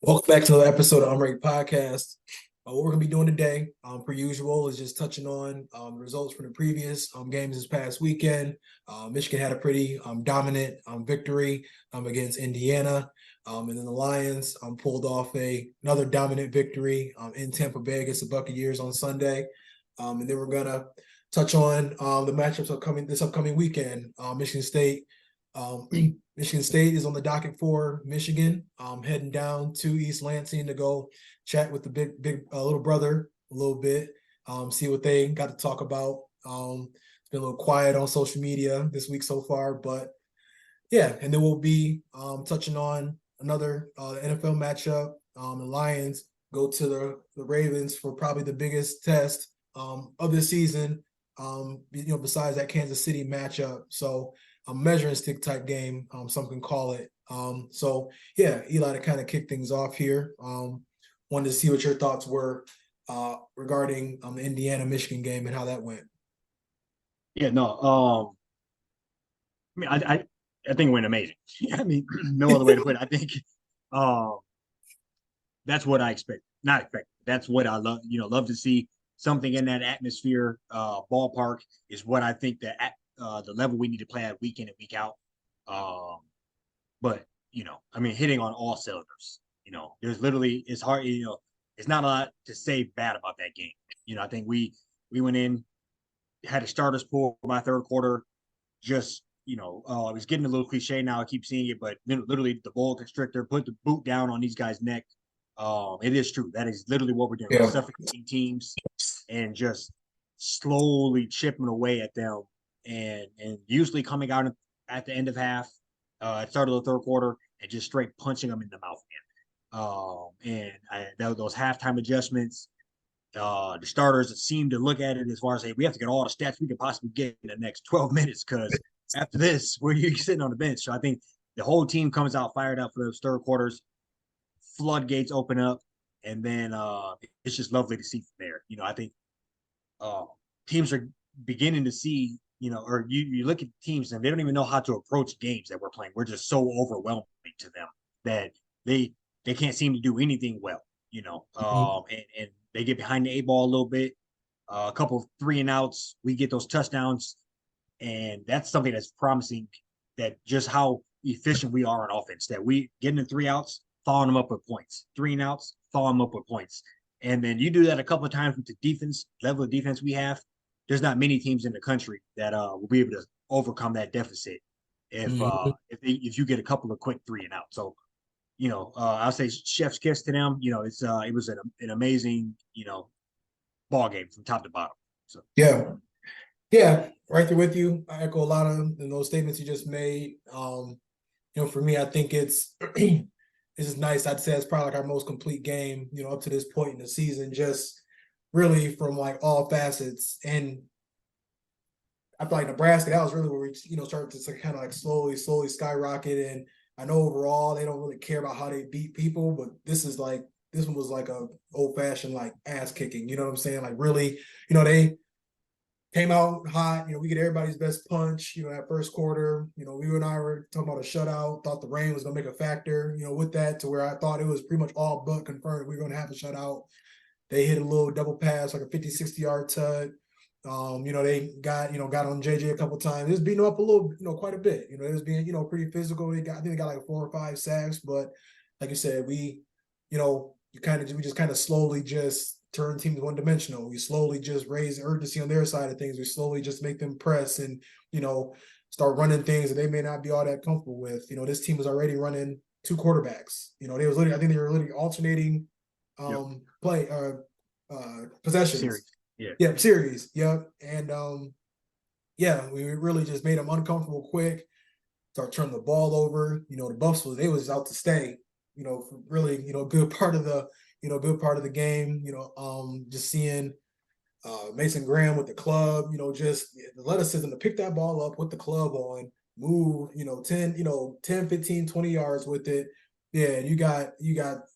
Welcome back to another episode of Unranked Podcast. What we're going to be doing today, per usual, is just touching on results from the previous games this past weekend. Michigan had a pretty dominant victory against Indiana. And then the Lions pulled off another dominant victory in Tampa Bay against the Buccaneers on Sunday. And then we're going to touch on the matchups this upcoming weekend. Michigan State um, Michigan State is on the docket for Michigan, heading down to East Lansing to go chat with the big little brother a little bit, see what they got to talk about. It's been a little quiet on social media this week so far, but yeah, and then we'll be touching on another NFL matchup. The Lions go to the Ravens for probably the biggest test of this season, besides that Kansas City matchup. So a measuring stick type game, some can call it. So yeah, Eli, to kind of kick things off here, wanted to see what your thoughts were regarding the Indiana Michigan game and how that went. Yeah, no. I think it went amazing. I mean, no other way to put it. I think um, that's what I expect. Not expect. That's what I love. Love to see something in that atmosphere. Ballpark is what I think the level we need to play at week in and week out. Um, but hitting on all cylinders. There's literally it's hard. It's not a lot to say bad about that game. I think we went in, had a starters pull by third quarter. Just I was getting a little cliche now. I keep seeing it, but literally the boa constrictor, put the boot down on these guys' neck. It is true. That is literally what we're doing. We're suffocating teams and just slowly chipping away at them, and usually coming out at the end of half, at start of the third quarter, and just straight punching them in the mouth again. Those halftime adjustments, the starters seem to look at it as far as, hey, we have to get all the stats we could possibly get in the next 12 minutes because after this, you're sitting on the bench. So I think the whole team comes out fired up for those third quarters, floodgates open up, and then it's just lovely to see from there. I think teams are beginning to see, or you look at teams and they don't even know how to approach games that we're playing. We're just so overwhelming to them that they can't seem to do anything well, and they get behind the eight ball a little bit. A couple of 3-and-outs, we get those touchdowns, and that's something that's promising. That just how efficient we are on offense. That we getting the 3 outs, following them up with points. 3-and-outs, following them up with points. And then you do that a couple of times with the defense level of defense we have. There's not many teams in the country that will be able to overcome that deficit if you get a couple of quick 3-and-outs. So I'll say chef's kiss to them. It was an amazing, ball game from top to bottom. So yeah, right there with you. I echo a lot of those statements you just made. For me, I think it's this is nice. I'd say it's probably like our most complete game, up to this point in the season, just really from like all facets. And I feel like Nebraska, that was really where we, started to kind of like slowly skyrocket. And I know overall they don't really care about how they beat people, but this one was like a old fashioned like ass kicking. You know what I'm saying? Like really, they came out hot. We get everybody's best punch. That first quarter. We and I were talking about a shutout. Thought the rain was gonna make a factor. With that, to where I thought it was pretty much all but confirmed we were gonna have a shutout. They hit a little double pass, like a 50, 60-yard tut. They got on JJ a couple times. It was beating up a little, quite a bit. It was being, pretty physical. I think they got like 4 or 5 sacks, but like you said, we just kind of slowly just turn teams one dimensional. We slowly just raise urgency on their side of things. We slowly just make them press and, start running things that they may not be all that comfortable with. This team was already running 2 quarterbacks. I think they were literally alternating play possessions. Series. Yeah, series. Yep. And we really just made them uncomfortable quick. Start turning the ball over. The Buffs they was out to stay. For really, good part of the game. Just seeing Mason Graham with the club. Just the athleticism to pick that ball up with the club on, move. 10, 15, 20 yards with it. Yeah, you got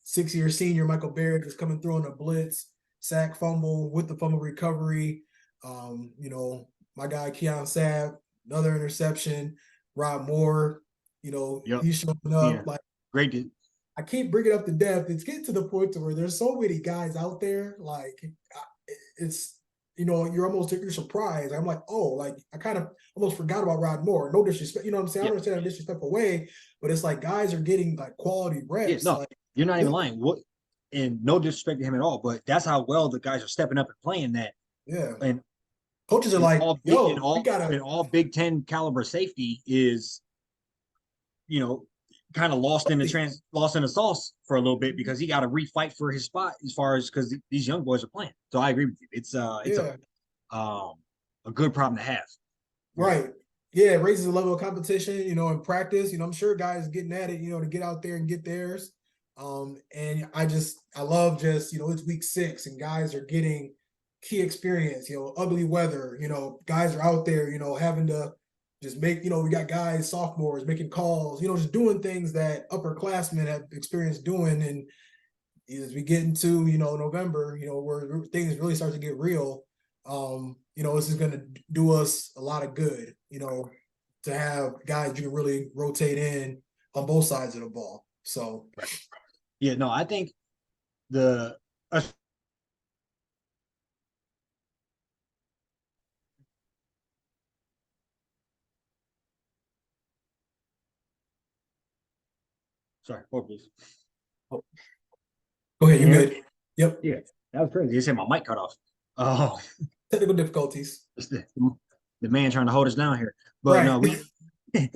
6-year senior Michael Barrett just coming through on a blitz, sack, fumble with the fumble recovery. My guy Keon Sabb, another interception. Rob Moore, Yep. he's showing up like great. I keep bringing up the depth. It's getting to the point to where there's so many guys out there. Like it's you're almost you're surprised. I'm like, oh, like I kind of almost forgot about Rod Moore. No disrespect, you know what I'm saying? I Yeah, don't understand a disrespectful way, but it's like guys are getting like quality yeah, reps. no, Like, you're not even lying. What? And no disrespect to him at all, but that's how well the guys are stepping up and playing that. yeah, And coaches are like, in yo, we gotta. all Big Ten caliber safety is, you know, kind of lost in the sauce for a little bit because he got to refight for his spot as far as because these young boys are playing. So I agree with you. It's Yeah, a good problem to have. right. Yeah, it raises the level of competition, in practice. I'm sure guys getting at it, to get out there and get theirs. And I love just, it's week 6 and guys are getting key experience, ugly weather, guys are out there, having to just make, we got guys, sophomores making calls, just doing things that upperclassmen have experienced doing. And as we get into, November, where things really start to get real, this is going to do us a lot of good, to have guys you can really rotate in on both sides of the ball. So, Right. Yeah, no, I think the sorry, hold please. go ahead, Can you you hear good? Yep. me? Yeah, that was crazy. You said my mic cut off. Oh, Technical difficulties. it's the man trying to hold us down here. But Right. no,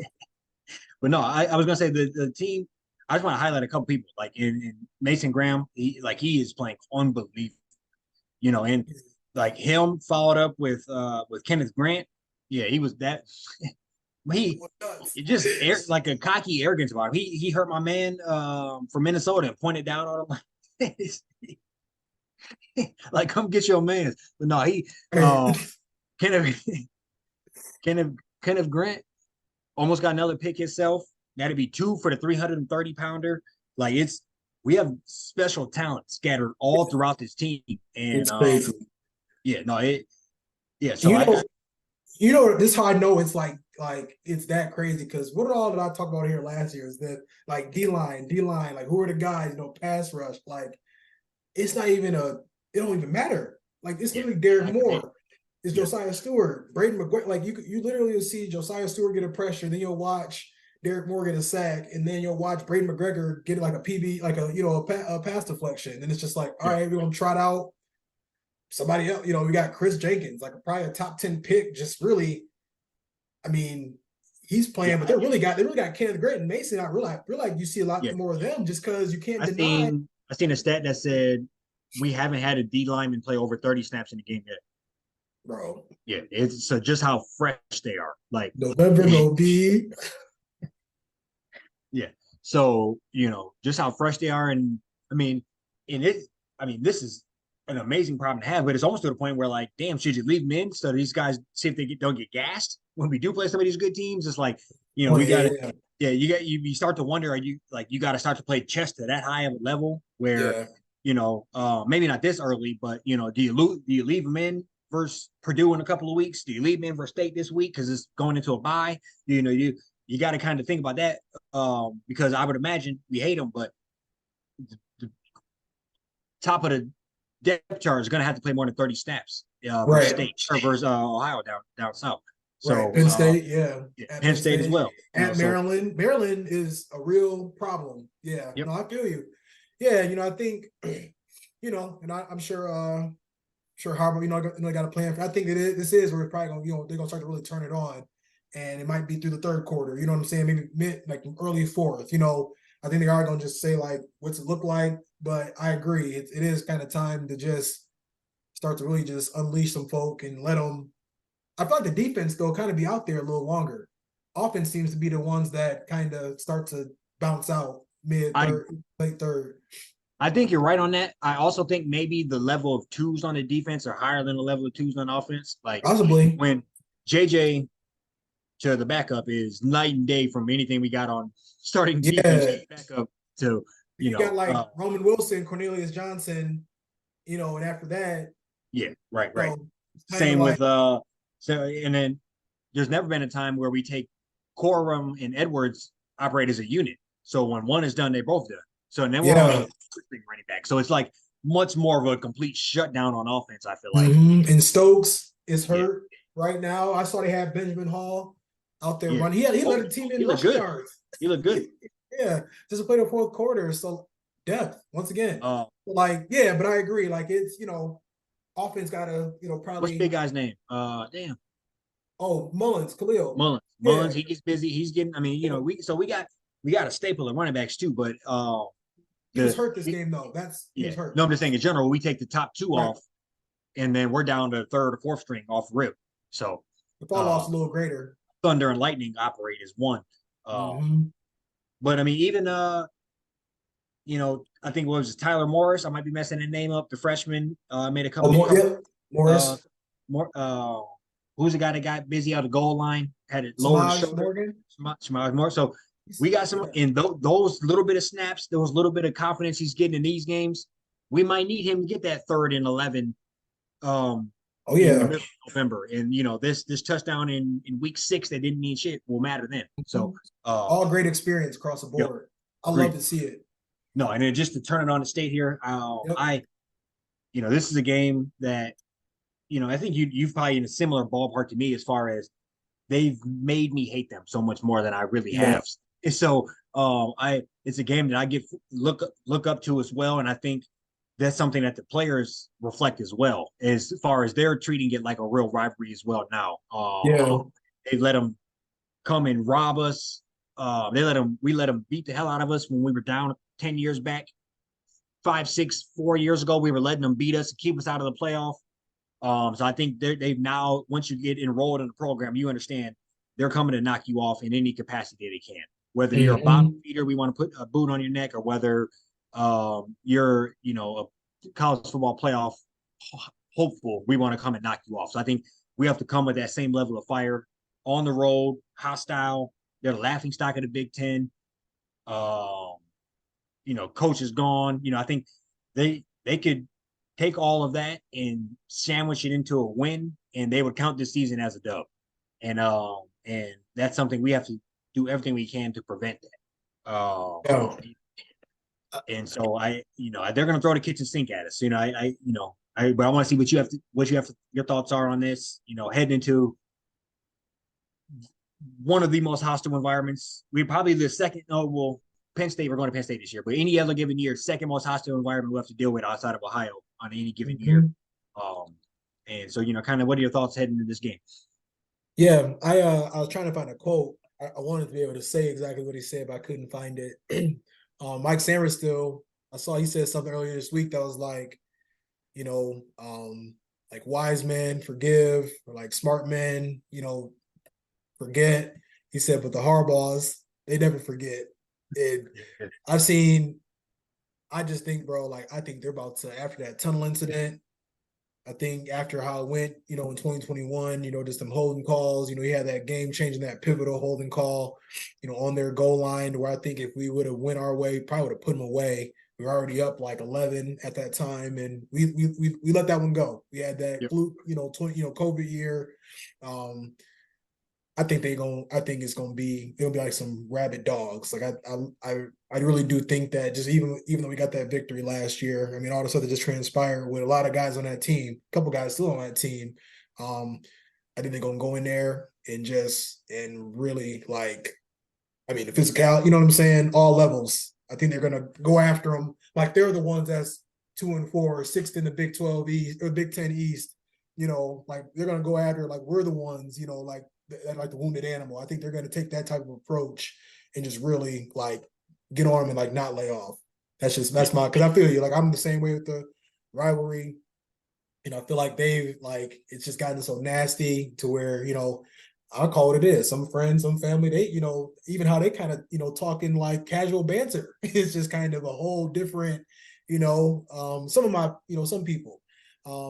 but no, I was gonna say the team. I just want to highlight a couple people like in Mason Graham. He is playing unbelievable, and like him followed up with Kenneth Grant. Yeah, he was that. He it just like a cocky arrogance about him. He hurt my man from Minnesota and pointed down on him like come get your man. But no, he Kenneth Kenneth Kenneth Grant almost got another pick himself. That'd be 2 for the 330 pounder. Like we have special talent scattered all throughout this team. And It's crazy. Yeah, no, so This is how I know it's like it's that crazy because what all did I talk about here last year is that like D line, like who are the guys, pass rush, like it's not even it don't even matter. Like it's literally Derek Moore, it's Josiah Stewart, Braden McGuire. Like you literally see Josiah Stewart get a pressure, then you'll watch Derek Moore get a sack, and then you'll watch Braden McGregor get like a PB, like a pass deflection, and it's just like, all right, we're gonna trot out somebody else. We got Chris Jenkins, like probably a top 10 pick. Just really, I mean, he's playing, but they really got Kenneth Grant and Mason. I realize you see a lot more of them just because you can't deny. I seen a stat that said we haven't had a D lineman play over 30 snaps in the game yet. Bro. Yeah, it's so just how fresh they are. Like November no D. Yeah. So, just how fresh they are. And this is an amazing problem to have, but it's almost to the point where like, damn, should you leave them in so these guys see if they don't get gassed when we do play some of these good teams? It's like, we got to, you start to wonder, are you like, you got to start to play chess to that high of a level where, maybe not this early, but, do you leave them in versus Purdue in a couple of weeks? Do you leave them in for State this week because it's going into a bye? You got to kind of think about that because I would imagine we hate them, but the top of the depth chart is going to have to play more than 30 snaps versus State or versus Ohio down south. So Penn State, Penn State as well. At Maryland, Maryland is a real problem. Yeah, yep. No, I feel you. Yeah, I think, and I'm sure, Harbaugh, got a plan. I think this is where it's probably going, they're going to start to really turn it on. And it might be through the third quarter, you know what I'm saying? Maybe like early fourth, I think they are going to just say like, what's it look like? But I agree. It is kind of time to just start to really just unleash some folk and let them. I feel like the defense, though, kind of be out there a little longer. Offense seems to be the ones that kind of start to bounce out mid-third, late third. I think you're right on that. I also think maybe the level of twos on the defense are higher than the level of twos on offense. Like possibly when JJ to the backup is night and day from anything we got on starting defense backup to you got like Roman Wilson, Cornelius Johnson, and after that, right. Same with so and then there's never been a time where we take Corum and Edwards operate as a unit. So when one is done, they both done. So and then we're on Yeah. a string running back. So it's like much more of a complete shutdown on offense, I feel like. And Stokes is Yeah. hurt right now. I saw they had Benjamin Hall out there Yeah. running. He led Oh, the team he in looked rushing good. yards. He looked good. Yeah, just to play the fourth quarter. So depth once again. Uh, Like, yeah, but I agree. Like it's offense gotta, what's big probably guy's name? Damn. Mullins, Khalil. Mullins. Yeah, Mullins, he gets busy. He's getting, I mean, yeah. we got a staple of running backs too, but He was the hurt this game though. He yeah. was hurt. No, I'm just saying in general, we take the top two Right. off and then we're down to third or fourth string off rip. So The fall uh off's a little greater. Thunder and Lightning operate as one. Mm-hmm. But I mean, even I think what was it, Tyler Morris. I might be messing the name up. The freshman made a Oh, couple. yeah, Uh, Morris, more. Who's the guy that got busy out of goal line? Had it lowered his Samaj shoulder. Morgan. Samaj Morris. So we got some Yeah. in those little bit of snaps, those little bit of confidence he's getting in these games. We might need him to get that 3rd and 11 Oh in the yeah. middle of November. And this touchdown in week 6 that didn't mean shit will matter then. So All great experience across the yep, board. I love agreed. to see it. No, and then just to turn it on the state here, Yep. this is a game that, I think you've probably in a similar ballpark to me as far as they've made me hate them so much more than I really Yeah. have. And so it's a game that I get look up to as well. And I think that's something that the players reflect as well, as far as they're treating it like a real rivalry as well now. Yeah. They let them come and rob us. We let them beat the hell out of us when we were down 10 years back. 5, 6, 4 years ago, we were letting them beat us and keep us out of the playoff. So I think they've now, once you get enrolled in the program, you understand they're coming to knock you off in any capacity they can. Whether you're a bottom feeder, we want to put a boot on your neck, or whether you're, a college football playoff hopeful, we want to come and knock you off. So I think we have to come with that same level of fire on the road, hostile. They're the laughing stock of the Big Ten. Coach is gone. I think they could take all of that and sandwich it into a win, and they would count this season as a dub. And that's something we have to do everything we can to prevent that. Yeah. And so they're going to throw the kitchen sink at us. But I want to see your thoughts are on this. Heading into one of the most hostile environments. We're probably the second. Oh well, Penn State. We're going to Penn State this year, but any other given year, second most hostile environment we have to deal with outside of Ohio on any given year. And so kind of what are your thoughts heading into this game? Yeah, I was trying to find a quote. I wanted to be able to say exactly what he said, but I couldn't find it. Mike Sainristil, I saw he said something earlier this week that was like, like wise men forgive, or like smart men, forget. He said, but the Harbaughs, they never forget. And I just think, bro, like I think they're about to, after that tunnel incident, I think after how it went, in 2021, just them holding calls, he had that game changing, that pivotal holding call, on their goal line, where I think if we would have went our way, probably would have put them away. We were already up like 11 at that time, and we let that one go. We had that fluke, 20, COVID year. I think it's gonna be like some rabid dogs. Like I really do think that, just even though we got that victory last year, I mean, all the stuff that just transpired with a lot of guys on that team, a couple guys still on that team. I think they're gonna go in there and really, like, I mean, the physical, you know what I'm saying, all levels. I think they're gonna go after them like they're the ones that's 2-4, sixth in the Big 12 East or Big 10 East. Like they're gonna go after, like we're the ones, like the wounded animal. I think they're going to take that type of approach and just really like get on them and like not lay off. That's my, because I feel you. Like I'm the same way with the rivalry. I feel like it's just gotten so nasty to where, I'll call it is. Some friends, some family, they, even how they kind of, talking like casual banter. It's just kind of a whole different, some of my, some people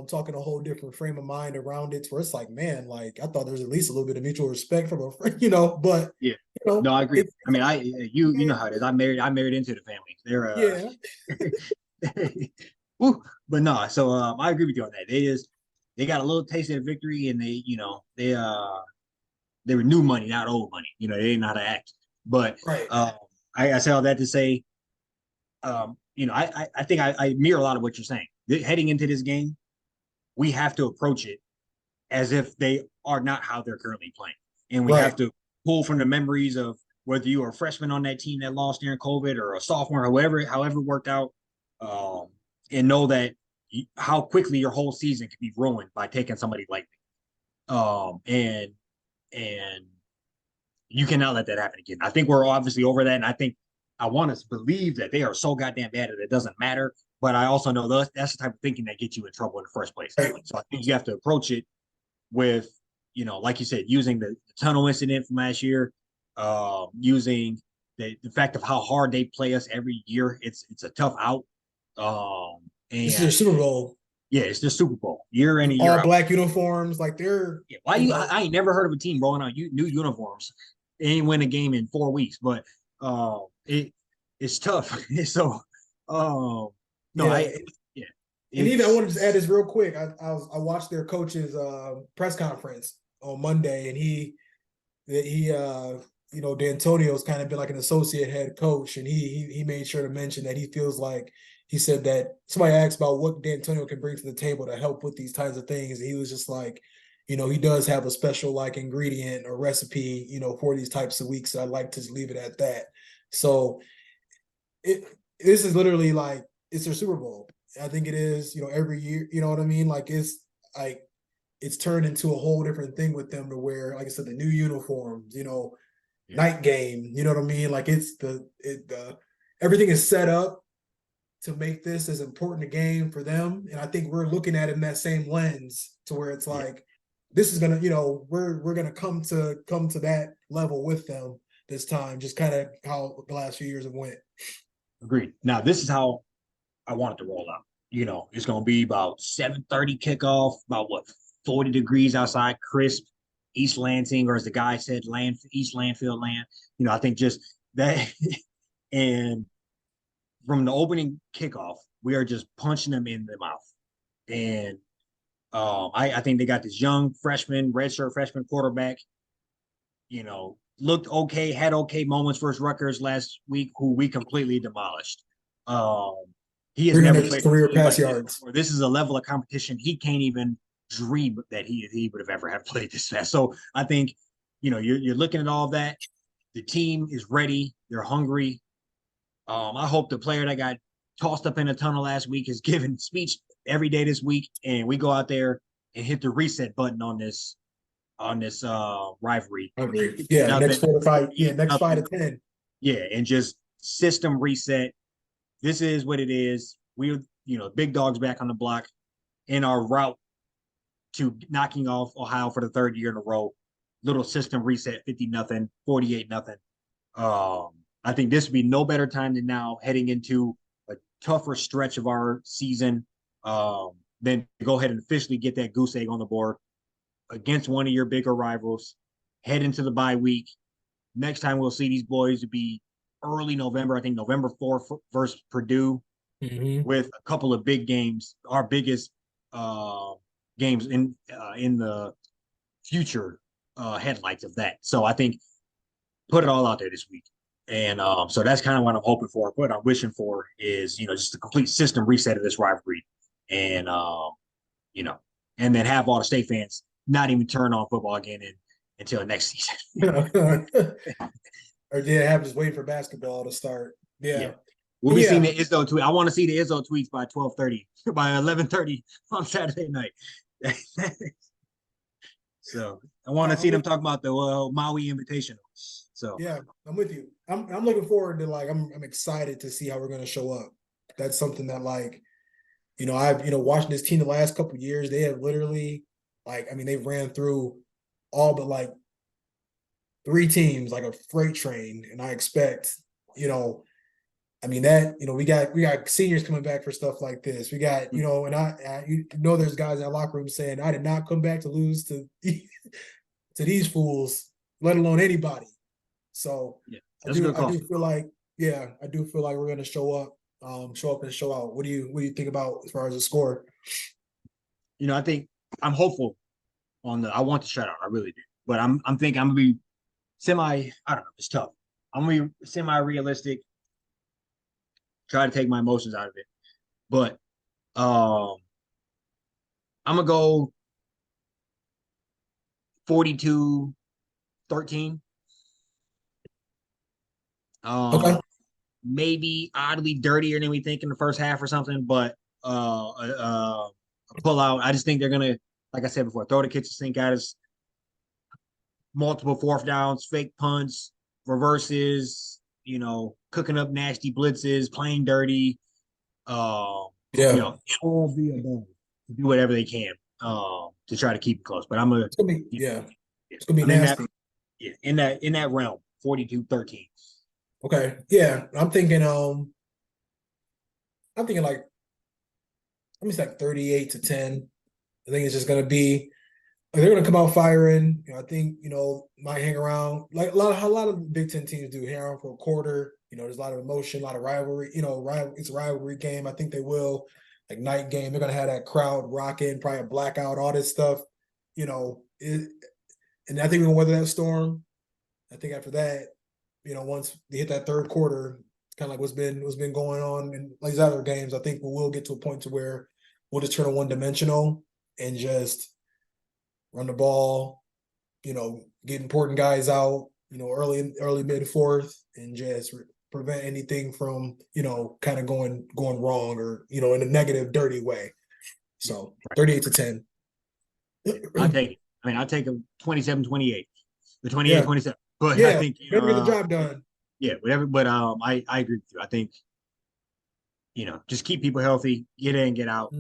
talking a whole different frame of mind around it, where it's like, man, like I thought there was at least a little bit of mutual respect from a friend, but yeah, no, I agree. I mean, you know how it is. I married into the family. They're but no, so I agree with you on that. They got a little taste of victory, and they were new money, not old money. They didn't know how to act. But right. I say all that to say, I think I mirror a lot of what you're saying. Heading into this game, we have to approach it as if they are not how they're currently playing. And we Right. have to pull from the memories of whether you are a freshman on that team that lost during COVID or a sophomore, however it worked out, um, and know that how quickly your whole season can be ruined by taking somebody like me. And you cannot let that happen again. I think we're obviously over that, and I think I want to believe that they are so goddamn bad that it doesn't matter. But I also know that's the type of thinking that gets you in trouble in the first place. Right. So I think you have to approach it with, like you said, using the tunnel incident from last year, using the fact of how hard they play us every year. It's a tough out. This is your And Super Bowl. yeah, it's the Super Bowl year in and year All out. black uniforms, like they're Yeah, why I ain't never heard of a team rolling out new uniforms. They ain't win a game in 4 weeks, but it's tough. So no, yeah. yeah, And even I it's wanted to add this real quick. I watched their coach's press conference on Monday, and D'Antonio's kind of been like an associate head coach, and he made sure to mention that he feels like he said that somebody asked about what D'Antonio can bring to the table to help with these kinds of things, and he was just like, he does have a special like ingredient or recipe, for these types of weeks. So I'd like to leave it at that. So it this is literally like it's their Super Bowl. I think it is, every year, you know what I mean? Like like it's turned into a whole different thing with them to where, like I said, the new uniforms, yeah, night game, you know what I mean? Like it's everything is set up to make this as important a game for them. And I think we're looking at it in that same lens to where it's yeah, like, this is gonna, we're gonna come to that level with them this time, just kind of how the last few years have went. agreed. Now this is how I want it to roll out. It's gonna be about 7:30 kickoff, about what 40 degrees outside, crisp, East Lansing, or as the guy said, East Landfill land. I think just that and from the opening kickoff, we are just punching them in the mouth. And I think they got this young freshman, redshirt freshman quarterback, looked okay, had okay moments versus Rutgers last week, who we completely demolished. Um, he has never 300 played career a game pass like this yards. before. This is a level of competition he can't even dream that he would have ever have played this fast. So I think, you're looking at all that. The team is ready. They're hungry. I hope the player that got tossed up in a tunnel last week is giving speech every day this week, and we go out there and hit the reset button on this rivalry. Yeah, next Nothing, 4 to 5. Yeah, next five nothing. to 10. Yeah, and just system reset. This is what it is. We're big dogs back on the block in our route to knocking off Ohio for the third year in a row. Little system reset, 50-0, 48-0. I think this would be no better time than now, heading into a tougher stretch of our season. Then go ahead and officially get that goose egg on the board against one of your bigger rivals. Head into the bye week. Next time we'll see these boys to be early November. I think November 4th versus Purdue, Mm-hmm. with a couple of big games, our biggest games in the future headlights of that. So I think put it all out there this week. And so that's kind of what I'm hoping for. What I'm wishing for is, just a complete system reset of this rivalry. And, and then have all the state fans not even turn on football again until next season. Or did have just wait for basketball to start. Yeah. Yeah. We'll be seeing Yeah. the Izzo tweet. I want to see the Izzo tweets by 12:30, by 11:30 on Saturday night. So I want to see them talk about the Maui Invitational. So Yeah, I'm with you. I'm looking forward to like I'm excited to see how we're gonna show up. That's something that like, I've watching this team the last couple of years, they have literally they've ran through all but like 3 teams like a freight train. And I expect, that we got seniors coming back for stuff like this. We got, and there's guys in that locker room saying I did not come back to lose to to these fools, let alone anybody. So yeah, I that's a do good I call. do feel like I do feel like we're gonna show up and show out. What do you think about as far as the score? I think I'm hopeful I want the shutout. I really do. But I'm thinking I'm gonna be I don't know, it's tough. I'm gonna be semi realistic. try to take my emotions out of it. But I'm gonna go 42-13. Okay. Maybe oddly dirtier than we think in the first half or something, but a pull out. I just think they're gonna, like I said before, throw the kitchen sink at us. Multiple fourth downs, fake punts, reverses, cooking up nasty blitzes, playing dirty. Yeah. All be able to do whatever they can to try to keep it close. But I'm gonna, It's gonna be It's gonna be I'm in that, nasty. in that realm, 42-13. Okay. Yeah. I'm thinking like, let me say like 38-10. I think it's just gonna be like, they're gonna come out firing. I think, might hang around like a lot of Big Ten teams do, hang around for a quarter. There's a lot of emotion, a lot of rivalry. It's a rivalry game. I think they will, like, night game. They're gonna have that crowd rocking, probably a blackout, all this stuff. And I think we're gonna weather that storm. I think after that, once they hit that third quarter, it's kind of like what's been going on in these other games. I think we will get to a point to where we'll just turn one dimensional and just run the ball, get important guys out, early mid fourth, and just prevent anything from, kind of going wrong, or, in a negative, dirty way. So 38-10. I take it. I mean, I take them 27-28, the Yeah. 28-27. But I Yeah. think Better get the job done. yeah, whatever. But I agree with you. I think just keep people healthy, get in, get out,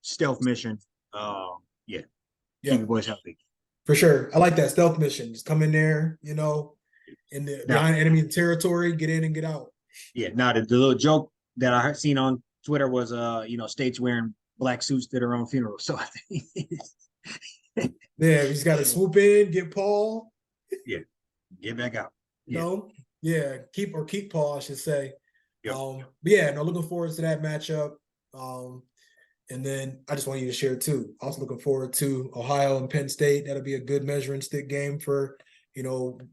stealth mission. Yeah, Yeah, keep your boys healthy. for sure. I like that stealth mission. Just come in there, in the Now, behind enemy territory, get in and get out. yeah. Now the little joke that I seen on Twitter was states wearing black suits to their own funeral. So I think Yeah, we just got to swoop in, get Paul. yeah, get back out. Keep Paul, I should say. Yep. But yeah, no, looking forward to that matchup. And then I just want you to share too. Also looking forward to Ohio and Penn State. That'll be a good measuring stick game for,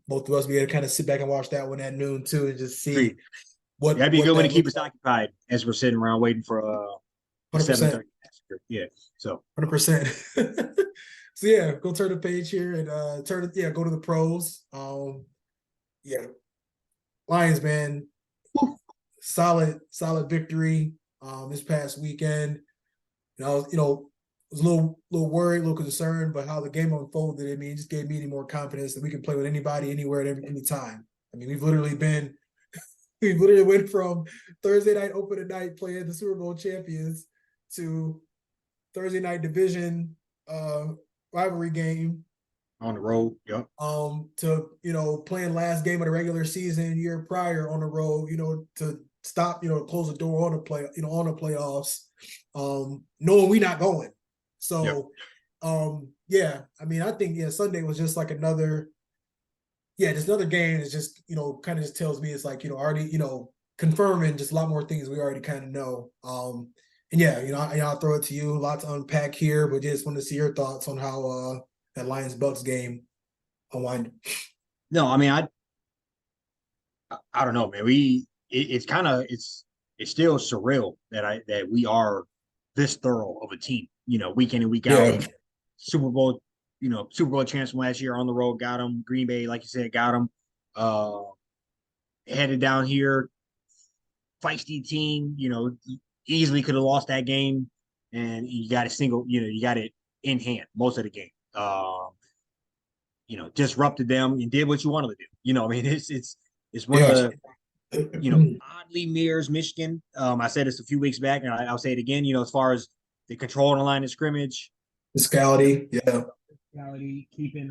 both of us. We got to kind of sit back and watch that one at noon too, and just see what. That'd be a good one to keep us like. occupied as we're sitting around waiting for 100%. Yeah. So 100%. So yeah, go turn the page here and go to the pros. Yeah, Lions, man, solid victory this past weekend. Was a little worried, a little concerned, but how the game unfolded, I mean, it just gave me any more confidence that we can play with anybody, anywhere, at any time. I mean, we've literally went from Thursday night opening night playing the Super Bowl champions to Thursday night division rivalry game on the road. Yep. To playing last game of the regular season year prior on the road, to stop, close the door on the playoffs, knowing we not going. So I mean, I think Sunday was just like another game. It's just, kind of just tells me it's like, already, confirming just a lot more things we already kind of know. And I'll throw it to you. A lot to unpack here, but just want to see your thoughts on how that Lions Bucks game unwind. No, I mean, I don't know, man. It's still surreal that we are this thorough of a team. Week in and week out. Yeah. Super Bowl champs from last year on the road, got them. Green Bay, like you said, got them. Headed down here, feisty team. Easily could have lost that game, and you got it in hand most of the game. Disrupted them and did what you wanted to do. I mean, it's one of the oddly mirrors Michigan. I said this a few weeks back, and I'll say it again. As far as the control on the line of scrimmage, physicality, keeping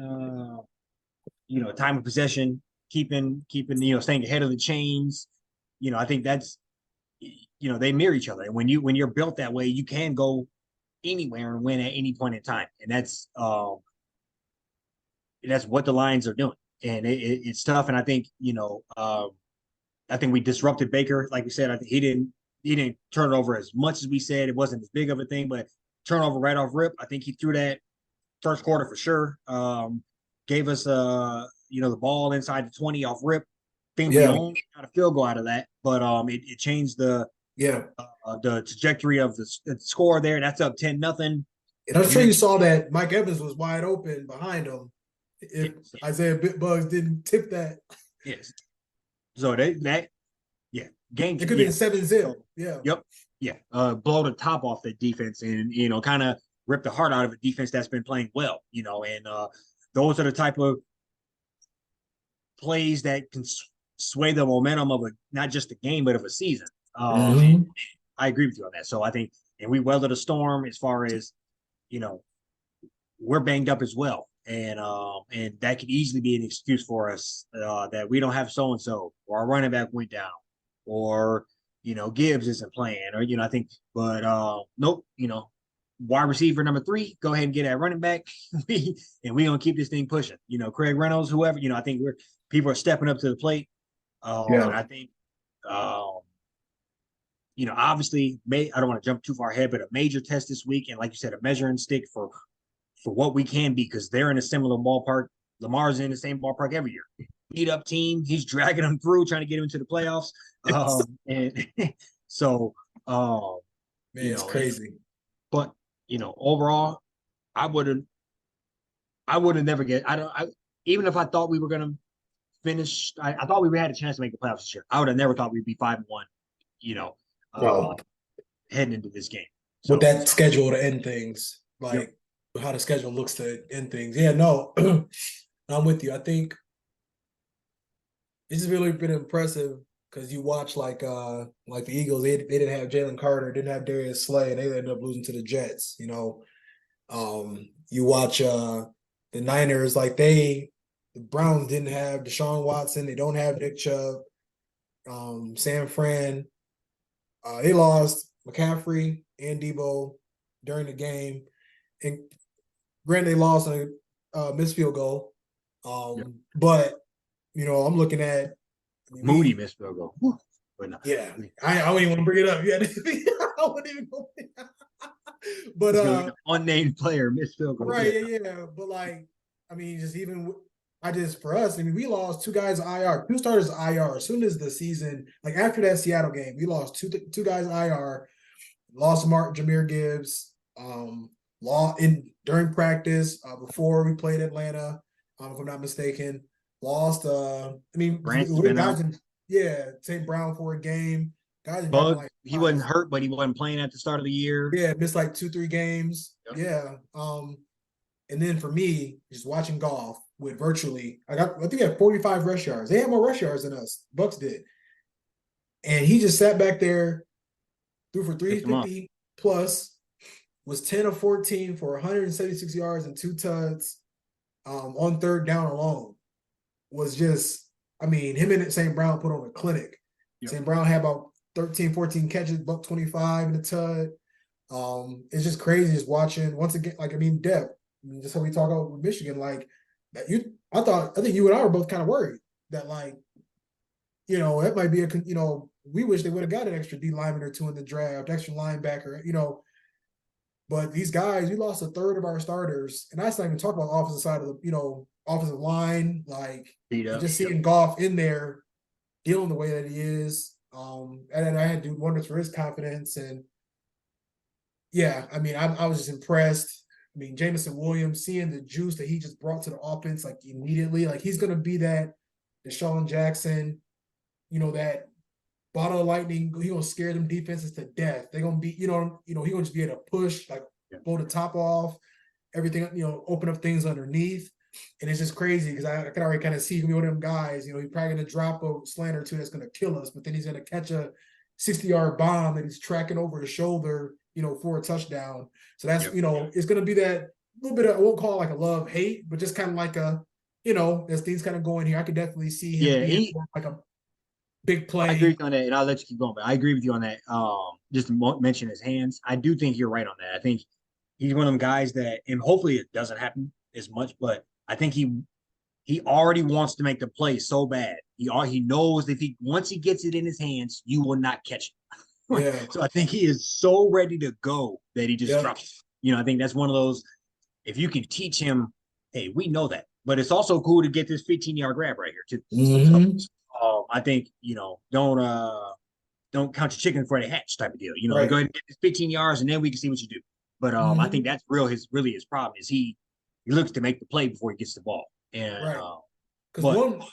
time of possession, keeping staying ahead of the chains. I think that's they mirror each other, and when you're built that way, you can go anywhere and win at any point in time, and that's what the Lions are doing, and it's tough. And I think I think we disrupted Baker, like we said. I think he didn't turn it over as much as we said. It wasn't as big of a thing, but turnover right off rip. I think he threw that first quarter for sure. Gave us the ball inside the 20 off rip. think we Yeah, only got a field goal out of that, but it changed yeah. the trajectory of the score there. That's up 10-0. And I'm You sure you mentioned saw that Mike Evans was wide open behind him. If yes, Isaiah Bitbugs didn't tip that, yes. So that yeah, game it could be yeah. a 7-0. So Yeah. yep, yeah. Blow the top off the defense and kind of rip the heart out of a defense that's been playing well, and those are the type of plays that can sway the momentum of not just a game but of a season. And Hmm. I agree with you on that. So I think, and we weathered a storm as far as you know we're banged up as well, and that could easily be an excuse for us that we don't have so and so, or our running back went down, or Gibbs isn't playing, or I think, but nope, wide receiver number 3, go ahead and get that running back, and we gonna keep this thing pushing. Craig Reynolds, whoever, I think people are stepping up to the plate, and Yeah. I think. Obviously, I don't want to jump too far ahead, but a major test this week, and like you said, a measuring stick for what we can be, because they're in a similar ballpark. Lamar's in the same ballpark every year. Beat up team, he's dragging them through, trying to get them into the playoffs. And so, Man, it's crazy. but overall, I would have never get. Even if I thought we were gonna finish, I thought we had a chance to make the playoffs this year. I would have never thought we'd be 5-1. You know, Well, heading into this game. with So, that schedule to end things, like how the schedule looks to end things. Yeah, no, I'm with you. I think it's just really been impressive because you watch like the Eagles, they didn't have Jalen Carter, didn't have Darius Slay, and they ended up losing to the Jets. You watch the Niners, like the Browns didn't have Deshaun Watson, they don't have Nick Chubb, San Fran. They lost McCaffrey and Debo during the game, and granted they lost on a missed field goal. But I'm looking at Moody missed field goal. But no. Yeah, I don't even want to bring it up. Yeah, I wouldn't even go. But unnamed player missed field goal. Right, yeah. But just even for us, we lost 2 guys IR, 2 starters IR. As soon as the season, like after that Seattle game, we lost two guys IR. Lost Jahmyr Gibbs. During practice before we played Atlanta, if I'm not mistaken. Lost. Guys St. Brown for a game. Guys, Bug, he wasn't hurt, but he wasn't playing at the start of the year. Yeah, missed like 2-3 games. Yep. Yeah. And then for me, just watching golf with virtually, I think he had 45 rush yards. They had more rush yards than us. Bucks did. And he just sat back there, threw for 350 plus, was 10 of 14 for 176 yards and 2 tuds on 3rd down alone. Was just, him and St. Brown put on a clinic. Yep. St. Brown had about 13, 14 catches, $125 in the tud. It's just crazy just watching once again, depth. Just how we talk about with Michigan, like that I think you and I were both kind of worried that that might be we wish they would have got an extra D lineman or 2 in the draft, extra linebacker, but these guys, we lost 1/3 of our starters, and that's not even talk about the offensive side of the, offensive line, just seeing Goff in there dealing the way that he is. And then I had to do wonders for his confidence. And yeah, I was just impressed. Jameson Williams, seeing the juice that he just brought to the offense, immediately, he's going to be that Deshaun Jackson, that bottle of lightning. He going to scare them defenses to death. They're going to be, he going to just be able to push, blow the top off, everything, open up things underneath. And it's just crazy because I can already kind of see one of them guys, he's probably going to drop a slant or 2 that's going to kill us, but then he's going to catch a 60-yard bomb that he's tracking over his shoulder, for a touchdown. So that's, it's going to be that little bit of, I won't call it a love-hate, but just kind of like a, as things kind of going here, I could definitely see him being a big play. I agree with you on that, and I'll let you keep going, but I agree with you on that. Just to mention his hands, I do think you're right on that. I think he's one of them guys that, and hopefully it doesn't happen as much, but I think he already wants to make the play so bad. He knows if once he gets it in his hands, you will not catch it. Yeah. So I think he is so ready to go that he just drops it. I think that's one of those, if you can teach him, hey, we know that. But it's also cool to get this 15-yard grab right here too. Mm-hmm. I think, don't count your chicken before they hatch type of deal. Right. Go ahead and get this 15 yards and then we can see what you do. But I think that's really his problem is he looks to make the play before he gets the ball. And Right. Because but one,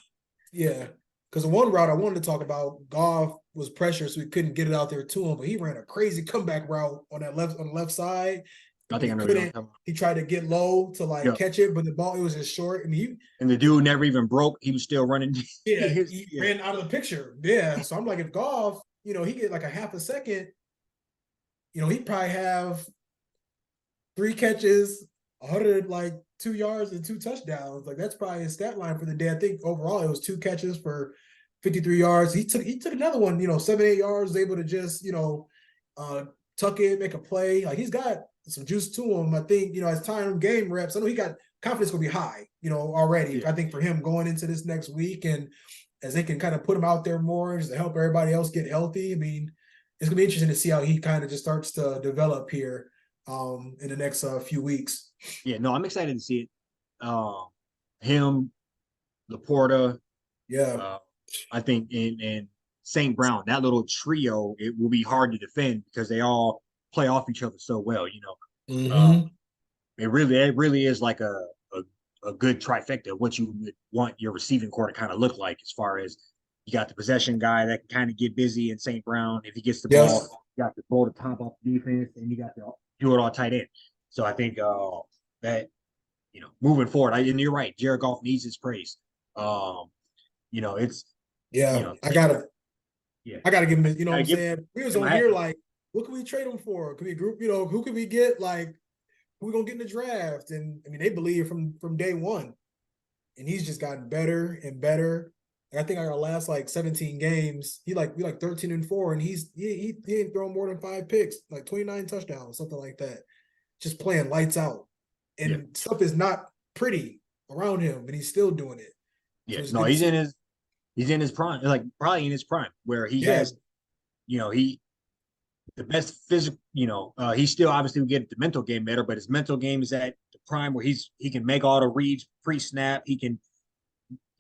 yeah, because the one route I wanted to talk about, Goff was pressure, so he couldn't get it out there to him. But he ran a crazy comeback route on the left side. I think I know what you're Couldn't. talking about. He tried to get low to like Yeah. catch it, but the ball it was just short, and And the dude never even broke. He was still running. he ran out of the picture. Yeah, so I'm like, if Goff, he get like a half a second, he'd probably have 3 catches, 102 yards and 2 touchdowns. Like that's probably his stat line for the day. I think overall it was 2 catches for 53 yards. He took another one, 7-8 yards, able to just tuck in, make a play. Like he's got some juice to him. I think as time game reps, I know he got confidence gonna be high, already. Yeah. I think for him going into this next week, and as they can kind of put him out there more just to help everybody else get healthy. I mean, it's gonna be interesting to see how he kind of just starts to develop here in the next few weeks. Yeah, no, I'm excited to see it. Him, Laporta, Yeah, I think in St. Brown, that little trio, it will be hard to defend because they all play off each other so well. It really is like a good trifecta of what you would want your receiving core to kind of look like, as far as you got the possession guy that can kind of get busy in St. Brown. If he gets the ball, you got to throw the top off the defense, and you got to do it all tight end. So I think that moving forward, and you're right, Jared Goff needs his praise. It's I gotta give him. You know what I'm give saying? We was on here like, what can we trade him for? Can we group? Who can we get? Like, who we gonna get in the draft? And I mean, they believe from day one, and he's just gotten better and better. I think our last 17 games, we 13-4, and he ain't thrown more than 5 picks, like 29 touchdowns, something like that. Just playing lights out, and stuff is not pretty around him, but he's still doing it. Yeah, so he's in his prime, like probably in his prime, where he has, the best physical. He still obviously will get the mental game better, but his mental game is at the prime where he can make all the reads pre-snap. He can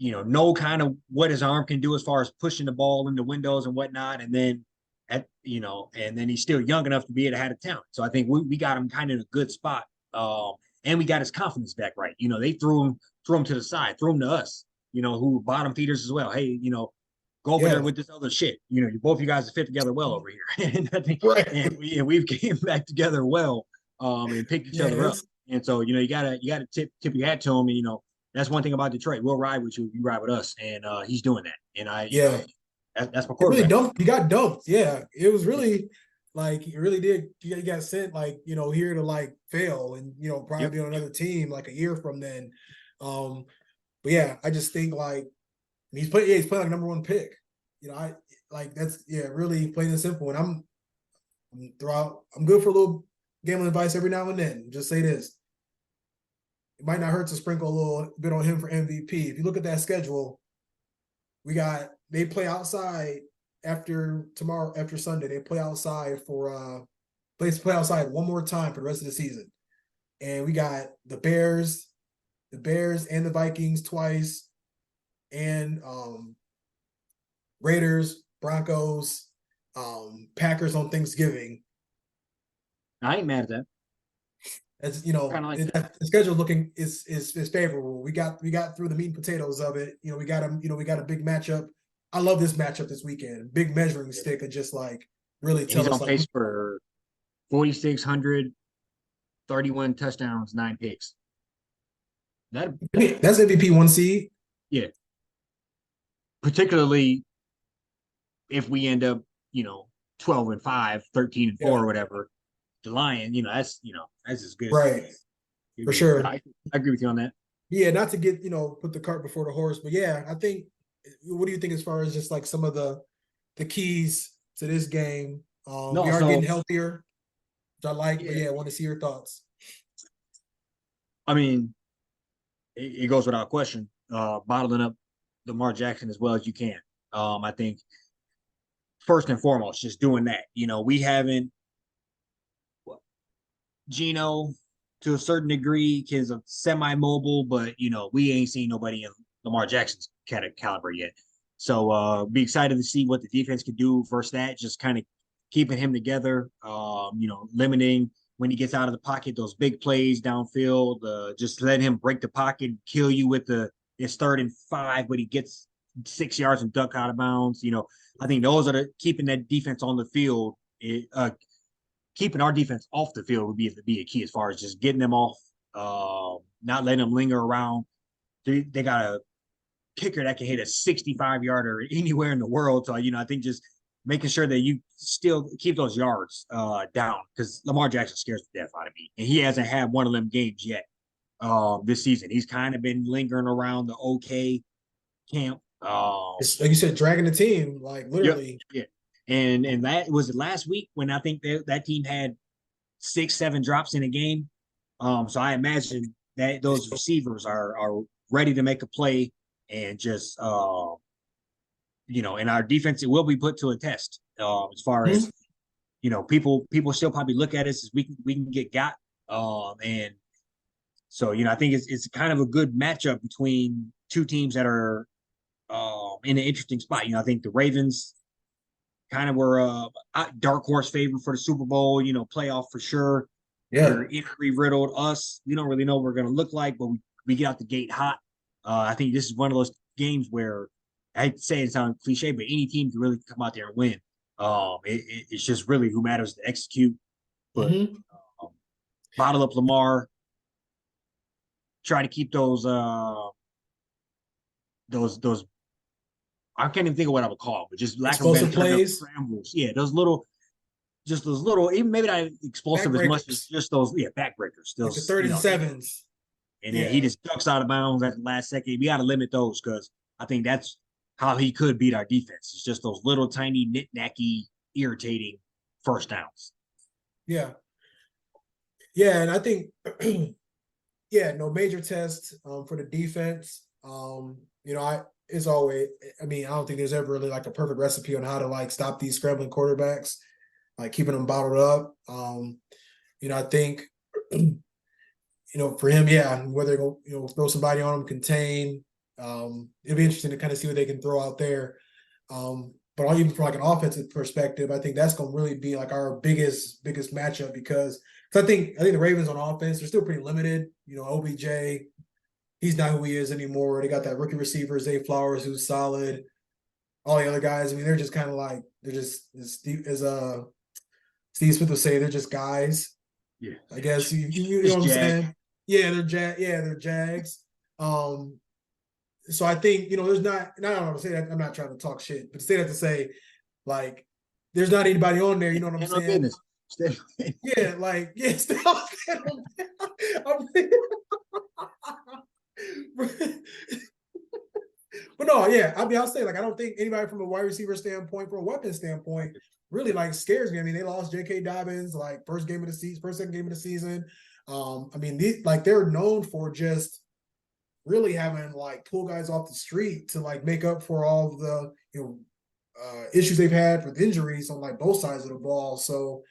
know kind of what his arm can do as far as pushing the ball in the windows and whatnot. And then and then he's still young enough to be able to have the talent. So I think we got him kind of in a good spot. And we got his confidence back right. They threw him to the side, threw him to us, who bottom feeders as well. Hey, go over there with this other shit. Both you guys fit together well over here. And I think we've came back together well and picked each other up. And so, you gotta tip your hat to him. And that's one thing about Detroit. We'll ride with you, you ride with us. And he's doing that. And that's my quarterback. Really he got dumped. Yeah. It was really he really did. He got sent here to fail and probably be on another team a year from then. But yeah, I just think he's playing like number 1 pick. That's really plain and simple. And I'm good for a little gambling advice every now and then. Just say this. It might not hurt to sprinkle a little bit on him for MVP. If you look at that schedule, they play outside after Sunday. They play outside play outside one more time for the rest of the season. And we got the Bears and the Vikings twice, and Raiders, Broncos, Packers on Thanksgiving. I ain't mad at that. As the schedule looking is favorable. We got through the meat and potatoes of it. We got a big matchup. I love this matchup this weekend. Big measuring stick of just really tell us. He's on pace for 4,600, 31 touchdowns, 9 picks. That's MVP 1 seed. Yeah. Particularly if we end up, 12-5, 13-4, or whatever. The Lion, that's as good. Right. For sure. I agree with you on that. Yeah, not to get, put the cart before the horse, but yeah, I think. What do you think as far as just some of the keys to this game? We are getting healthier, which I like. But yeah, I want to see your thoughts. I mean, it goes without question. Bottling up Lamar Jackson as well as you can. I think first and foremost, just doing that. We haven't. Geno, to a certain degree, is a semi-mobile, but we ain't seen nobody in Lamar Jackson's caliber yet. So be excited to see what the defense can do versus that. Just kind of keeping him together. Limiting when he gets out of the pocket those big plays downfield. Just let him break the pocket, kill you with it's 3rd and 5, but he gets 6 yards and duck out of bounds. I think those are keeping that defense on the field. Keeping our defense off the field would be a key as far as just getting them off, not letting them linger around. They got a kicker that can hit a 65-yarder anywhere in the world. So, I think just making sure that you still keep those yards down, because Lamar Jackson scares the death out of me. And he hasn't had one of them games yet this season. He's kind of been lingering around the okay camp. It's, like you said, dragging the team, like literally. Yep, yeah. And that was it last week when I think that team had 6-7 drops in a game. So I imagine that those receivers are ready to make a play and just and our defense, it will be put to a test as far as people still probably look at us as we can get got. And so I think it's kind of a good matchup between two teams that are in an interesting spot. I think the Ravens kind of were a dark horse favorite for the Super Bowl, playoff for sure. Yeah. We're injury riddled. Us, we don't really know what we're going to look like, but we get out the gate hot. I think this is one of those games where, I hate to say it sounds cliche, but any team can really come out there and win. It's just really who matters to execute. But bottle up Lamar, try to keep those I can't even think of what I would call them, but just lack of better plays. Scrambles. Yeah, those little, even maybe not explosive as much as just those, backbreakers. Those like the 37s. And then he just ducks out of bounds at the last second. We got to limit those, because I think that's how he could beat our defense. It's just those little tiny knick-knacky, irritating first downs. Yeah. Yeah, and I think no major test for the defense. It's always, I don't think there's ever really like a perfect recipe on how to like stop these scrambling quarterbacks, like keeping them bottled up. I think for him, whether they're going to throw somebody on him, contain. It'll be interesting to kind of see what they can throw out there. But even from like an offensive perspective, I think that's going to really be like our biggest matchup, because I think the Ravens on offense are still pretty limited. OBJ, he's not who he is anymore. They got that rookie receiver, Zay Flowers, who's solid. All the other guys, they're just kind of like, they're just, as Steve Smith would say, they're just guys. Yeah, I guess you know what I'm saying. Yeah, they're Jags. So I think there's not. I don't want to say that. I'm not trying to talk shit, but to say that to say, like, there's not anybody on there. You know what I'm saying? Yeah, like stay on. But no, yeah, I'll say, like, I don't think anybody from a wide receiver standpoint, from a weapon standpoint, really like scares me. They lost J.K. Dobbins like first second game of the season. They're known for just really having like pull guys off the street to like make up for all of the issues they've had with injuries on like both sides of the ball. So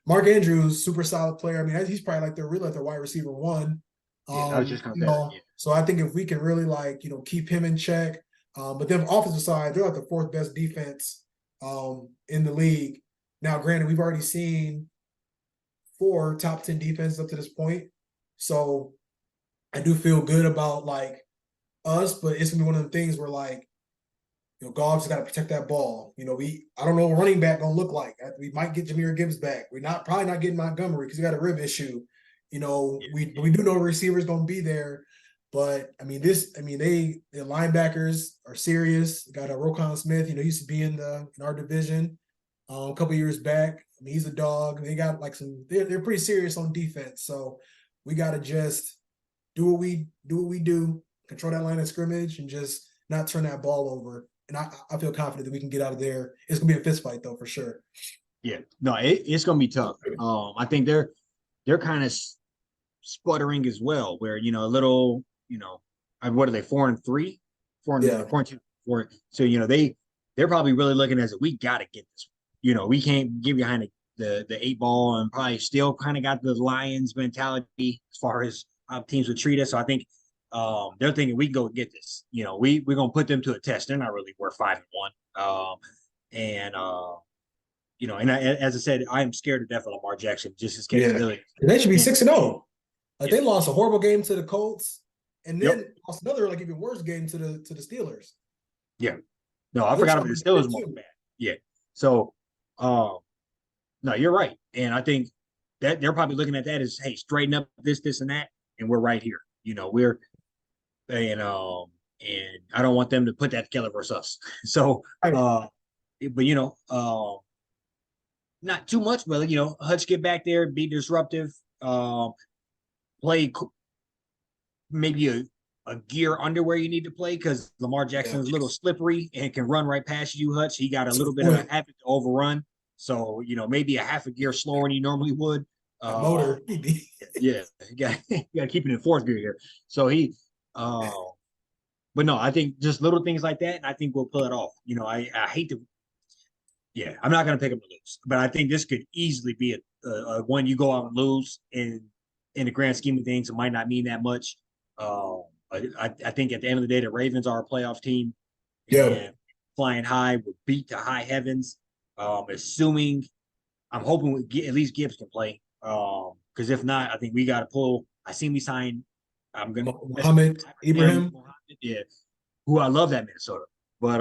Mark Andrews, super solid player. He's probably like their wide receiver one. I was just gonna So I think if we can really like keep him in check, but then offensive side, they're like the 4th best defense in the league. Now, granted, we've already seen 4 top 10 defenses up to this point, so I do feel good about like us, but it's gonna be one of the things where like Goff's got to protect that ball. I don't know what running back gonna look like. We might get Jahmyr Gibbs back. We're probably not getting Montgomery because he got a rib issue. We do know receiver's gonna be there, but the linebackers are serious. Got a Roquan Smith. He used to be in our division a couple years back. He's a dog. They got like they're pretty serious on defense. So we got to just do what we do, control that line of scrimmage, and just not turn that ball over. And I feel confident that we can get out of there. It's gonna be a fist fight though, for sure. Yeah, no, it's gonna be tough. I think they're kind of sputtering as well, where a little, what are they, 4-3, 4-2, 4. So they're probably really looking as we got to get this. We can't get behind the 8 ball, and probably still kind of got the Lions mentality as far as how teams would treat us. So I think they're thinking we can go get this. You know, we're gonna put them to a test. They're not really worth 5-1. And you know, and as I said, I am scared to death of Lamar Jackson, just his capability. They should be And- 6-0. Like Yeah. they lost a horrible game to the Colts, and then Yep. lost another like even worse game to the Steelers. No, I They're forgot about trying the to Steelers do one too. bad. Yeah. So, no, you're right, and I think that they're probably looking at that as, hey, straighten up this, and that, and we're right here. You know, and I don't want them to put that together versus us. So, Right. but you know, not too much, but you know, Hutch get back there, be disruptive, play maybe a gear under where you need to play because Lamar Jackson's a little slippery and can run right past you, Hutch. He got a little bit of a habit to overrun. So, you know, maybe a half a gear slower than you normally would. That motor. Yeah, you got to keep it in fourth gear here. So but no, I think just little things like that, and I think we'll pull it off. You know, I hate to, I'm not going to pick them to lose, but I think this could easily be a one you go out and lose, and in the grand scheme of things, it might not mean that much. I think at the end of the day, the Ravens are a playoff team. Yeah. And flying high would beat to high heavens. Assuming, I'm hoping at least Gibbs can play. Because if not, I think we got to pull. I seen me sign. I'm gonna Muhammad Ibrahim. Yeah, who I love that Minnesota, but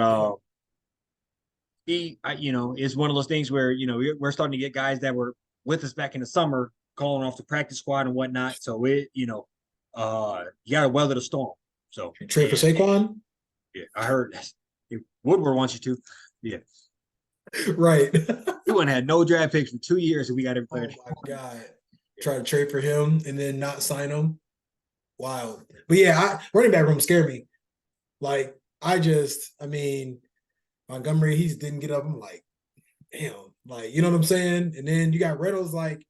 you know, it's one of those things where you know we're starting to get guys that were with us back in the summer calling off the practice squad and whatnot. So you know, you got to weather the storm. So trade for Saquon. Yeah, I heard Woodward wants you to. Yeah, right. he wouldn't had no draft picks for 2 years, and we got him played. Oh my god! Try to trade for him and then not sign him. Wild. But yeah, running back room scared me. Like I mean, Montgomery, he didn't get up. I'm like, damn, like you know what I'm saying. And then you got Reynolds, like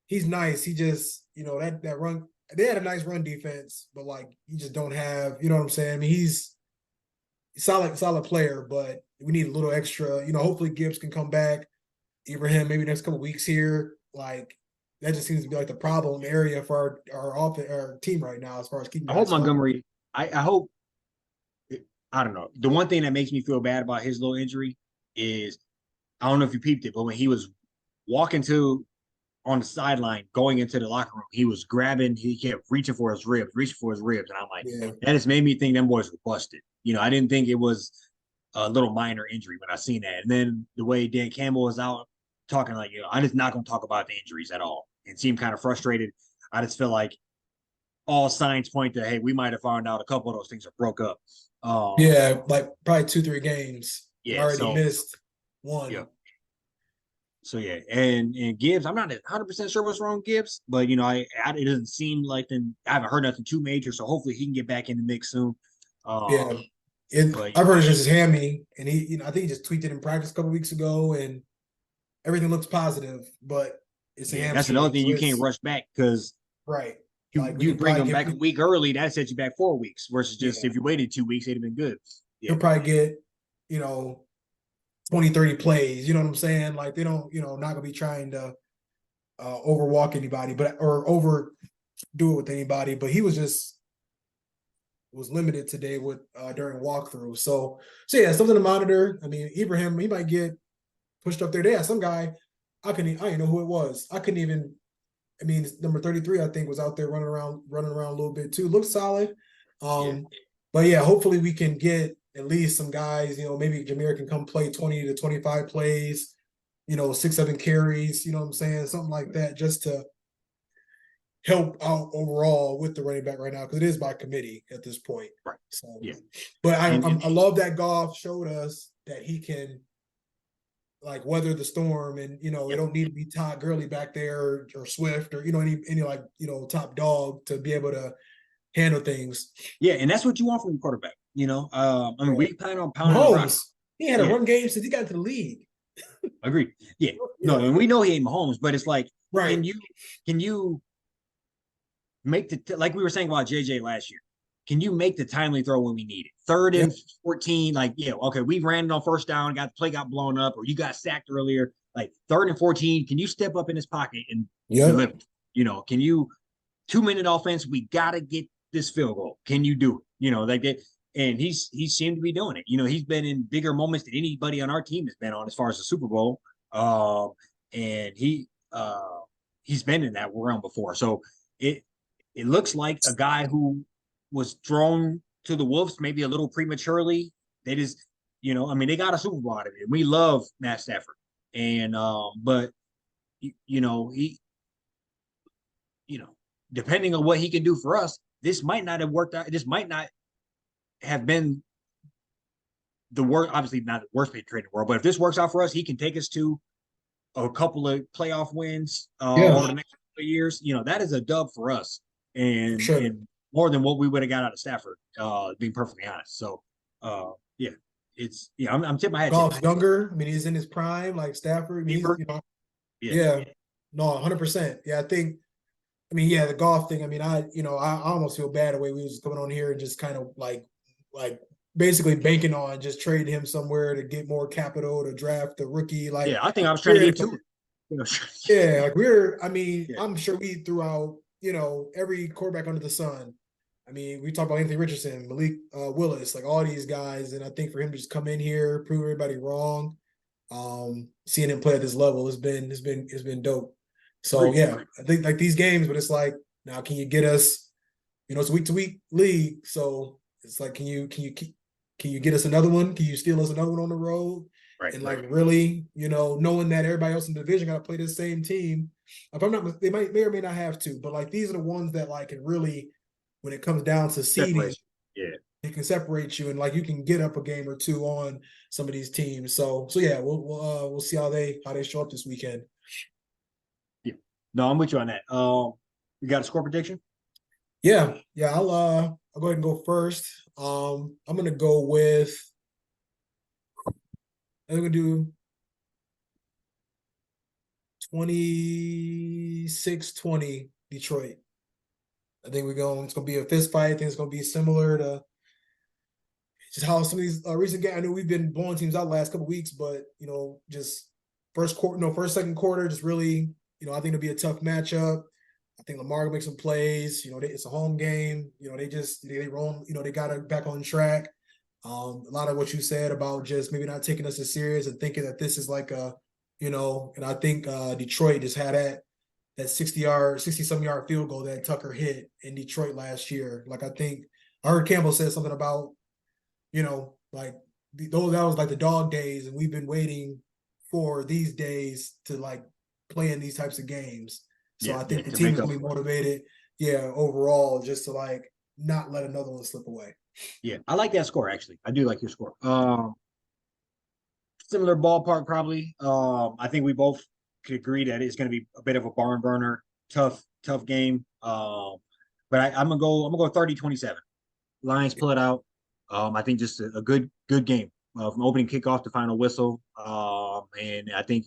he's nice. He just, you know, that run. They had a nice run defense, but like you just don't have, you know what I'm saying. I mean, he's solid player, but we need a little extra. You know, hopefully Gibbs can come back. Ibrahim, maybe next couple weeks here. Like that just seems to be like the problem area for our team right now as far as keeping. I hope Montgomery. I hope. I don't know. The one thing that makes me feel bad about his little injury is I don't know if you peeped it, but when he was walking on the sideline going into the locker room, he was grabbing. He kept reaching for his ribs, and I'm like, that just made me think them boys were busted. You know, I didn't think it was a little minor injury when I seen that. And then the way Dan Campbell was out talking like, you know, I'm just not going to talk about the injuries at all, and seemed kind of frustrated. I just feel like all signs point to, hey, we might have found out a couple of those things are broke up. Like probably 2-3 games. Yeah, already missed one. Yeah. So yeah, and Gibbs, I'm not 100% sure what's wrong with Gibbs, but you know, it doesn't seem like I haven't heard nothing too major, so hopefully he can get back in the mix soon. I've heard it's just hammy, and he, you know, I think he just tweaked it in practice a couple weeks ago, and everything looks positive, but it's a hamstring. That's another thing you can't rush back because right. You bring him back a week early, that sets you back 4 weeks versus just if you waited 2 weeks, it'd have been good. Yeah. He'll probably get, you know, 20, 30 plays. You know what I'm saying? Like they don't, you know, not gonna be trying to overwalk anybody, or overdo it with anybody. But he was limited today with during walkthrough. So yeah, something to monitor. I mean, Ibrahim, he might get pushed up there. Yeah, some guy, I didn't know who it was. I couldn't even. I mean, number 33, I think, was out there running around a little bit too. Looked solid. But yeah, hopefully we can get at least some guys, you know, maybe Jameer can come play 20 to 25 plays, you know, 6-7 carries, you know what I'm saying? Something like that, just to help out overall with the running back right now, because it is by committee at this point. Right. So but I love that Goff showed us that he can like weather the storm, and you know, it don't need to be Todd Gurley back there or Swift or, you know, any like, you know, top dog to be able to handle things. Yeah, and that's what you want from a quarterback. You know, I mean, we plan on pounding Mahomes. He had a run game since he got into the league. Agreed. Yeah. No, and we know he ain't Mahomes, but it's like, right. Can you make like we were saying about JJ last year? Can you make the timely throw when we need it? 3rd and 14, like, okay, we ran it on first down, got blown up, or you got sacked earlier. Like 3rd and 14, can you step up in his pocket and deliver? You know, can you 2-minute offense? We gotta get this field goal. Can you do it? You know, like that. And he seemed to be doing it. You know, he's been in bigger moments than anybody on our team has been on as far as the Super Bowl. And he's been in that realm before. So it looks like a guy who was thrown to the wolves maybe a little prematurely. They just, you know, I mean, they got a Super Bowl out of it. We love Matt Stafford, and but you know you know, depending on what he can do for us, this might not have worked out. This might not have been the worst, obviously not the worst paid trade in the world, but if this works out for us, he can take us to a couple of playoff wins over the next couple of years. You know, that is a dub for us, and Sure. and more than what we would have got out of Stafford, being perfectly honest. So, yeah, I'm tipping my hat. Goff's younger. I mean, he's in his prime, like Stafford. I mean, he's, Deeper, you know, yeah, yeah, no, 100%. Yeah, I think. I mean, yeah, the golf thing. I mean, I almost feel bad the way we was coming on here and just kind of like basically banking on just trading him somewhere to get more capital to draft the rookie. Like, yeah. I think I was trying to we're get to it. You know, yeah, like we're. I mean, yeah, I'm sure we threw out every quarterback under the sun. I mean, we talked about Anthony Richardson, Malik Willis, like all these guys, and I think for him to just come in here, prove everybody wrong, seeing him play at this level has been dope. So agreed. yeah, I think like these games, but it's like now can you get us? It's a week to week league, so it's like can you get us another one? Can you steal us another one on the road? Right, And right. like really, knowing that everybody else in the division got to play the same team. If I'm not, they may or may not have to, but like these are the ones that like can really, when it comes down to seeding, Separation. Yeah. it can separate you and like you can get up a game or two on some of these teams. So yeah, we'll see how they show up this weekend. Yeah. No, I'm with you on that. You got a score prediction? Yeah, I'll go ahead and go first. I'm gonna go with I'm gonna do 26-20 Detroit. I think it's gonna be a fist fight. I think it's gonna be similar to just how some of these recent games. I know we've been blowing teams out the last couple weeks, but just first quarter, second quarter, just really, I think it'll be a tough matchup. I think Lamar will make some plays. It's a home game. They roll. They got it back on track. A lot of what you said about just maybe not taking us as serious and thinking that this is like and I think Detroit just had that 60-some-yard field goal that Tucker hit in Detroit last year. Like I think I heard Campbell said something about, like those that was like the dog days, and we've been waiting for these days to like play in these types of games. So I think the team is gonna be motivated, overall, just to like not let another one slip away. Yeah, I like that score actually. I do like your score. Similar ballpark probably. I think we both could agree that it's going to be a bit of a barn burner, tough game. But I'm gonna go 30-27. Lions pull it out. I think just a good game from opening kickoff to final whistle. And I think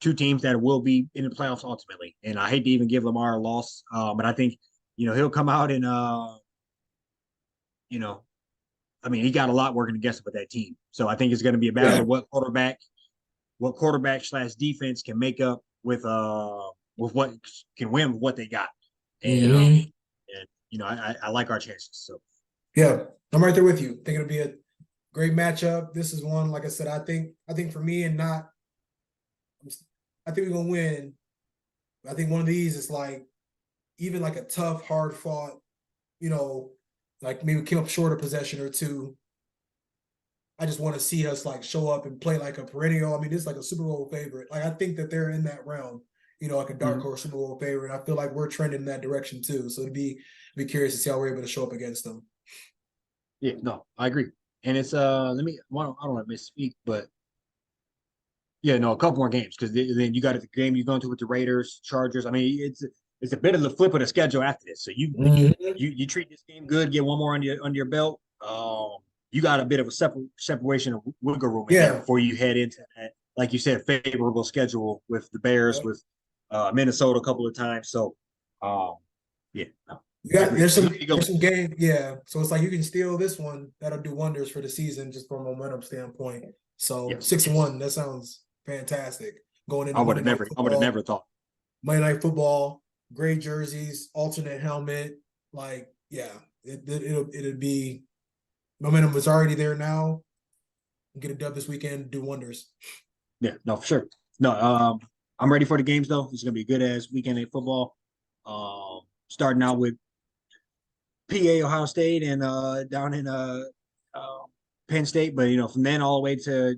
two teams that will be in the playoffs ultimately. And I hate to even give Lamar a loss, but I think he'll come out and I mean, he got a lot working against him with that team. So I think it's going to be a battle of what quarterback / defense can make up with what can win with what they got. And I like our chances. So yeah, I'm right there with you. I think it'll be a great matchup. This is one, like I said, I think for me I think we're gonna win. I think one of these is like even like a tough, hard fought, like maybe came up short of possession or two. I just want to see us like show up and play like a perennial. I mean, this is like a Super Bowl favorite. Like I think that they're in that realm, like a dark horse Super Bowl favorite. I feel like we're trending in that direction too. So it'd be curious to see how we're able to show up against them. Yeah, no, I agree. And it's I don't want to misspeak, but yeah, no, a couple more games because then you got the game you're going to with the Raiders, Chargers. I mean, it's a bit of the flip of the schedule after this. So you treat this game good, get one more under your belt. You got a bit of a separation of wiggle room before you head into that, like you said, favorable schedule with the Bears, with Minnesota a couple of times. So, yeah. No, there's some game, So it's like you can steal this one, that'll do wonders for the season just from a momentum standpoint. So 6-1, that sounds fantastic. Going into I would have never thought. Monday Night Football, gray jerseys, alternate helmet, like It'll be momentum is already there now. Get a dub this weekend, do wonders. Yeah, no, for sure. No, I'm ready for the games though. It's gonna be a good as weekend of football. Starting out with PA, Ohio State, and down in Penn State, but from then all the way to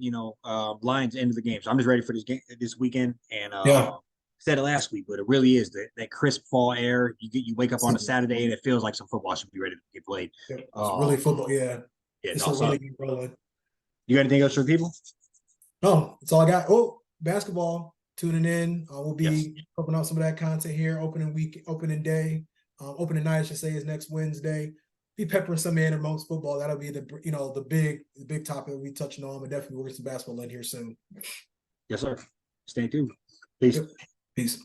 Lions end of the game. So I'm just ready for this game this weekend. And Yeah. said it last week, but it really is that crisp fall air. You wake up on a Saturday and it feels like some football should be ready to get played. It's really football. Yeah. Yeah, It's no, really get rolling. You got anything else for people? No, that's all I got. Oh, basketball tuning in. We'll be Yes. opening up some of that content here. Opening day, opening night, I should say, is next Wednesday. Be peppering some in amongst football. That'll be the big topic we'll be touching on. But definitely we'll get some basketball in here soon. Yes, sir. Stay tuned. Peace. Yep. Peace.